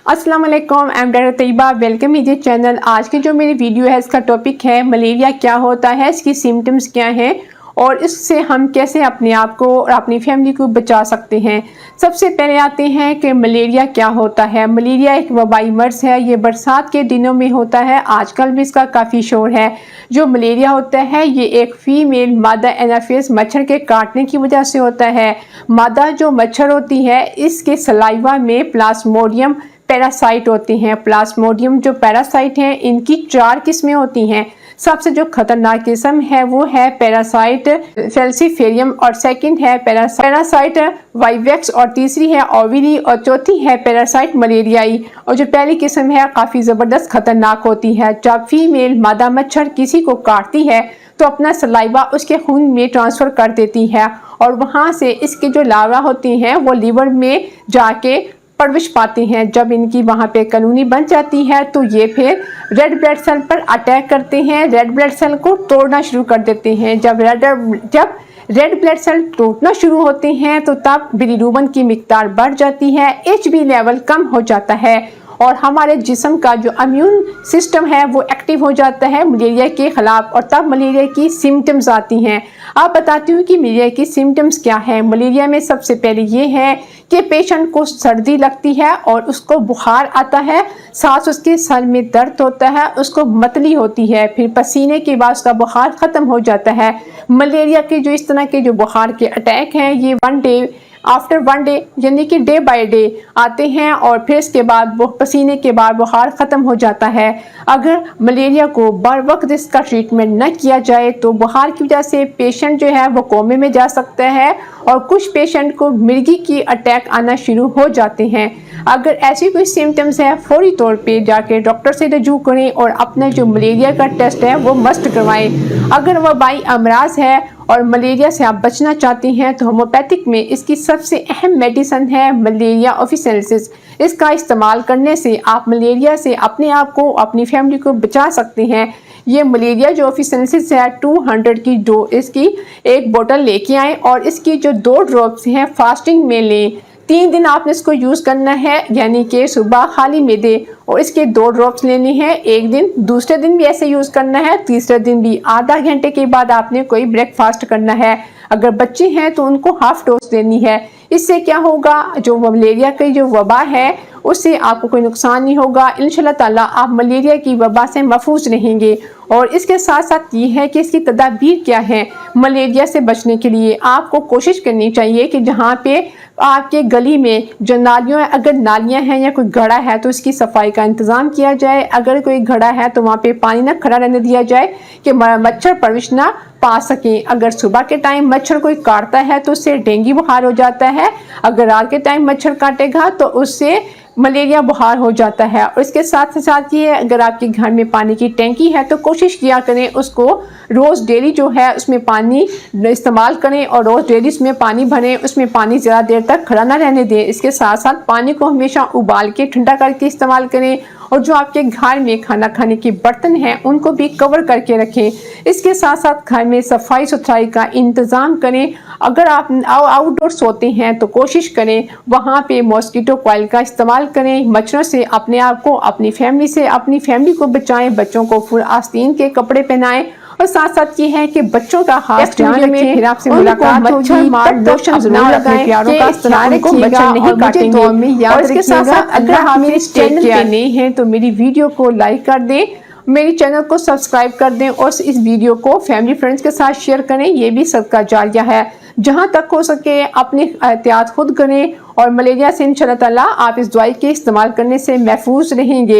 अस्सलाम वालेकुम, I am doctor Tayyaba. Welcome कीजिए चैनल। आज की जो मेरी वीडियो है इसका टॉपिक है मलेरिया क्या होता है, इसकी सिम्टम्स क्या हैं और इससे हम कैसे अपने आप को और अपनी फैमिली को बचा सकते हैं। सबसे पहले आते हैं कि मलेरिया क्या होता है। मलेरिया एक वबाई मर्ज़ है, ये बरसात के दिनों में होता है। आजकल भी इसका काफ़ी शोर है। जो मलेरिया होता है ये एक फ़ीमेल मादा एनाफिस मच्छर के काटने की वजह से होता है। मादा जो मच्छर होती है इसके सलाइवा में प्लाज्मोडियम पैरासाइट होती हैं। प्लाज्मोडियम जो पैरासाइट हैं इनकी 4 किस्में होती हैं। सबसे जो खतरनाक किस्म है वो है पैरासाइट फैल्सीफेरियम और सेकंड है पैरासाइट वाइवेक्स और तीसरी है ओविरी और चौथी है पैरासाइट मलेरियाई। और जो पहली किस्म है काफ़ी ज़बरदस्त खतरनाक होती है। जब फीमेल मादा मच्छर किसी को काटती है तो अपना सलाइवा उसके खून में ट्रांसफ़र कर देती है और वहाँ से इसके जो लार्वा होती हैं वो लीवर में जाके परवरिश पाती हैं। जब इनकी वहाँ पे कॉलोनी बन जाती है तो ये फिर रेड ब्लड सेल पर अटैक करते हैं, रेड ब्लड सेल को तोड़ना शुरू कर देते हैं। जब रेड ब्लड सेल टूटना शुरू होते हैं तो तब बिलीरूबिन की मिकदार बढ़ जाती है, HB लेवल कम हो जाता है और हमारे जिस्म का जो इम्यून सिस्टम है वो एक्टिव हो जाता है मलेरिया के ख़िलाफ़ और तब मलेरिया की सिम्टम्स आती हैं। आप बताती हूँ कि मलेरिया की सिम्टम्स क्या है। मलेरिया में सबसे पहले ये है कि पेशेंट को सर्दी लगती है और उसको बुखार आता है, साथ उसके सर में दर्द होता है, उसको मतली होती है, फिर पसीने के बाद उसका बुखार ख़त्म हो जाता है। मलेरिया के जो इस तरह के जो बुखार के अटैक हैं ये 1 डे आफ्टर 1 डे यानी कि डे बाय डे आते हैं और फिर इसके बाद वो पसीने के बाद बुखार ख़त्म हो जाता है। अगर मलेरिया को बर वक्त इसका ट्रीटमेंट न किया जाए तो बुखार की वजह से पेशेंट जो है वो कोमे में जा सकता है और कुछ पेशेंट को मिर्गी की अटैक आना शुरू हो जाते हैं। अगर ऐसी कोई सिम्टम्स है फौरी तौर पे जाके डॉक्टर से रजू करें और अपना जो मलेरिया का टेस्ट है वो मस्ट करवाएं। अगर वबाई अमराज है और मलेरिया से आप बचना चाहती हैं तो होम्योपैथिक में इसकी सबसे अहम मेडिसिन है मलेरिया ऑफिसेंसिस। इसका इस्तेमाल करने से आप मलेरिया से अपने आप को अपनी फैमिली को बचा सकते हैं। ये मलेरिया जो ऑफिसेंसिस है 200 की डो इसकी एक बोतल लेके आएँ और इसकी जो 2 ड्रॉप्स हैं फास्टिंग में लें। 3 दिन आपने इसको यूज़ करना है यानी कि सुबह खाली मैदे और इसके 2 ड्रॉप्स लेने हैं एक दिन, दूसरे दिन भी ऐसे यूज़ करना है, तीसरे दिन भी। आधा घंटे के बाद आपने कोई ब्रेकफास्ट करना है। अगर बच्चे हैं तो उनको हाफ डोज देनी है। इससे क्या होगा, जो मलेरिया की जो वबा है उससे आपको कोई नुकसान नहीं होगा। इंशाल्लाह ताला आप मलेरिया की वबा से महफूज रहेंगे। और इसके साथ साथ ये है कि इसकी तदाबीर क्या है। मलेरिया से बचने के लिए आपको कोशिश करनी चाहिए कि जहाँ पे आपके गली में जो नालियाँ अगर नालियाँ हैं या कोई घड़ा है तो इसकी सफाई का इंतज़ाम किया जाए। अगर कोई घड़ा है तो वहाँ पे पानी ना खड़ा रहने दिया जाए कि मच्छर परवरिश ना पा सकें। अगर सुबह के टाइम मच्छर कोई काटता है तो उससे डेंगू बुखार हो जाता है। अगर रात के टाइम मच्छर काटेगा तो उससे मलेरिया बुखार हो जाता है। और इसके साथ साथ ये अगर आपके घर में पानी की टैंकी है तो कोशिश किया करें उसको रोज़ डेली जो है उसमें पानी इस्तेमाल करें और रोज़ डेली उसमें पानी भरें, उसमें पानी ज़्यादा देर तक खड़ा ना रहने दें। इसके साथ साथ पानी को हमेशा उबाल के ठंडा करके इस्तेमाल करें और जो आपके घर में खाना खाने के बर्तन हैं उनको भी कवर करके रखें। इसके साथ साथ घर में सफाई सुथराई का इंतज़ाम करें। अगर आप आउटडोर सोते हैं तो कोशिश करें वहाँ पे मॉस्किटो कॉइल का इस्तेमाल करें। मच्छरों से अपने आप को अपनी फैमिली को बचाएं। बच्चों को फुल आस्तीन के कपड़े पहनाएं और साथ साथ ये है कि बच्चों का खास ध्यान रखें। फिर आपसे मुलाकात होगी, लोशन जरूर लगाएं, प्यारों का इस्तेमाल को मच्छर नहीं काटेंगे। और इसके साथ साथ अगर आप मेरे चैनल पे नए हैं तो मेरी वीडियो को लाइक कर दें, मेरे चैनल को सब्सक्राइब कर दें और इस वीडियो को फैमिली फ्रेंड्स के साथ शेयर करें। ये भी सदका जारिया है। जहाँ तक हो सके अपनी एहतियात खुद करें और मलेरिया से इंशाल्लाह ताला आप इस दवाई के इस्तेमाल करने से महफूज रहेंगे।